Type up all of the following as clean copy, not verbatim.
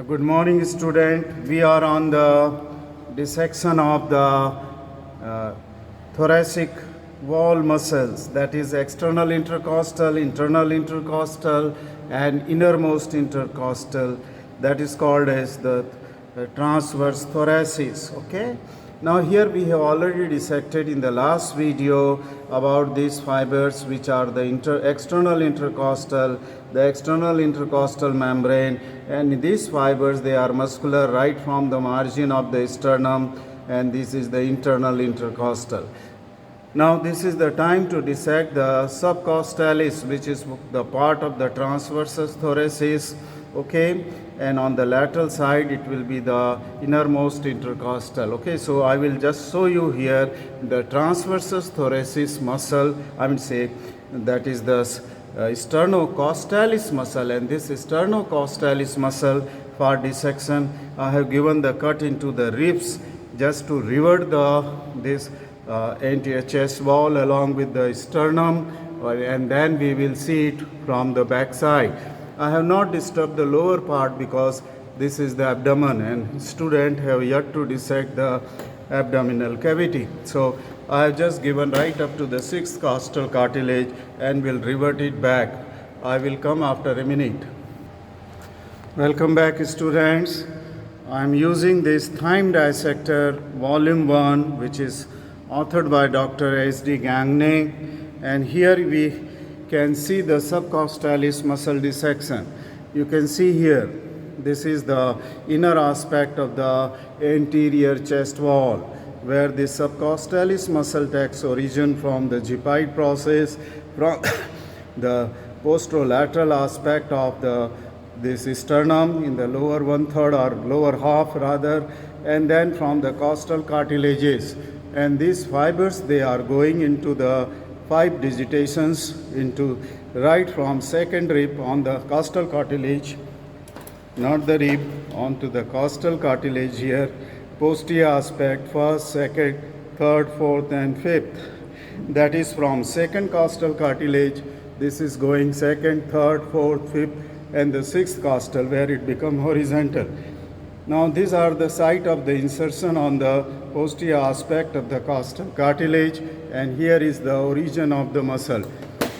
Good morning, student. We are on the dissection of the thoracic wall muscles, that is external intercostal, internal intercostal, and innermost intercostal. That is called as the transverse thoracis. Okay. Now here we have already dissected in the last video about these fibers, which are the external intercostal, the external intercostal membrane, and these fibers, they are muscular right from the margin of the sternum, and this is the internal intercostal. Now this is the time to dissect the subcostalis, which is the part of the transversus thoracis. Okay, and on the lateral side it will be the innermost intercostal. Okay, so I will just show you here the transversus thoracis muscle. I will say that is the sternocostal muscle, and this sternocostal muscle for dissection I have given the cut into the ribs just to revert this anterior chest wall along with the sternum, and then we will see it from the back side. I have not disturbed the lower part because this is the abdomen, and students have yet to dissect the abdominal cavity. So I have just given right up to the 6th costal cartilage and will revert it back. I will come after a minute. Welcome back, students. I am using this Thyme Dissector Volume 1, which is authored by Dr. S.D. Gagne, and here we can see the subcostalis muscle dissection. You can see here, this is the inner aspect of the anterior chest wall, where the subcostalis muscle takes origin from the G.P process, from the posterolateral aspect of this sternum in the lower 1/3 or lower half rather, and then from the costal cartilages. And these fibers, they are going into the 5 digitations into right from second rib on the costal cartilage, not the rib, onto the costal cartilage here, posterior aspect, 1st, 2nd, 3rd, 4th, and 5th. That is from second costal cartilage, this is going 2nd, 3rd, 4th, 5th, and the 6th costal, where it becomes horizontal. Now these are the site of the insertion on the posterior aspect of the costal cartilage, and here is the origin of the muscle.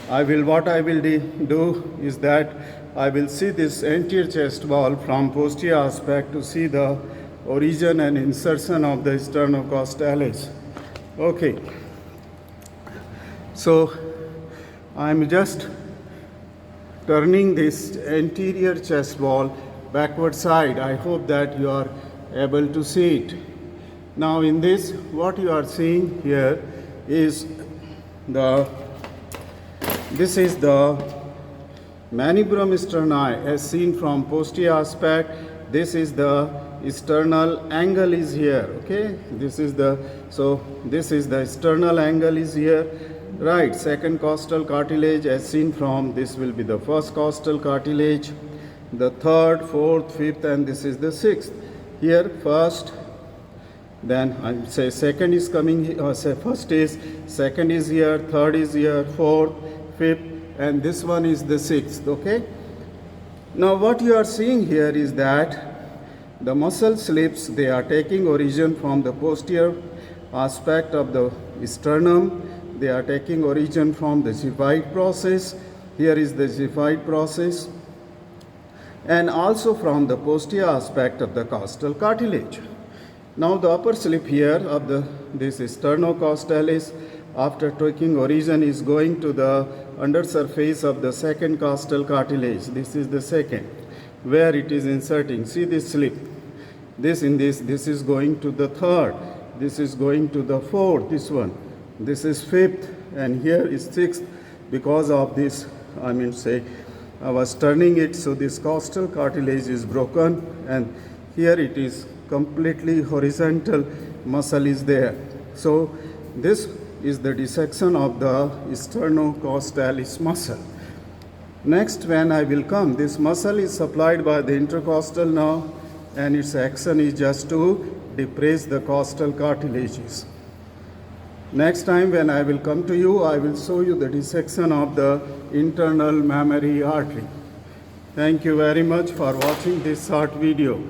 What I will do is that I will see this anterior chest wall from posterior aspect to see the origin and insertion of the sternocostal. Okay, so I am just turning this anterior chest wall backward side. I hope that you are able to see it. Now in this, what you are seeing here is this is the manubrum sterni as seen from posterior aspect. This is the sternal angle is here. Okay, this is the sternal angle is here. Right, second costal cartilage as seen from, this will be the first costal cartilage, the 3rd, 4th, 5th, and this is the 6th. Here first, then I say second is coming here, first is, second is here, 3rd is here, 4th, 5th, and this one is the 6th. Okay. Now what you are seeing here is that the muscle slips, they are taking origin from the posterior aspect of the sternum. They are taking origin from the G.P process. Here is the G.P process, and also from the posterior aspect of the costal cartilage. Now the upper slip here of this sternocostalis, after taking origin, is going to the under surface of the second costal cartilage. This is the second, where it is inserting. See this slip. This is going to the 3rd. This is going to the 4th. This one. This is 5th, and here is 6th. Because of this, I was turning it, so this costal cartilage is broken, and here it is completely horizontal muscle is there. So this is the dissection of the sternocostal muscle. Next, when I will come, this muscle is supplied by the intercostal nerve, and its action is just to depress the costal cartilages. Next time when I will come to you, I will show you the dissection of the internal mammary artery. Thank you very much for watching this short video.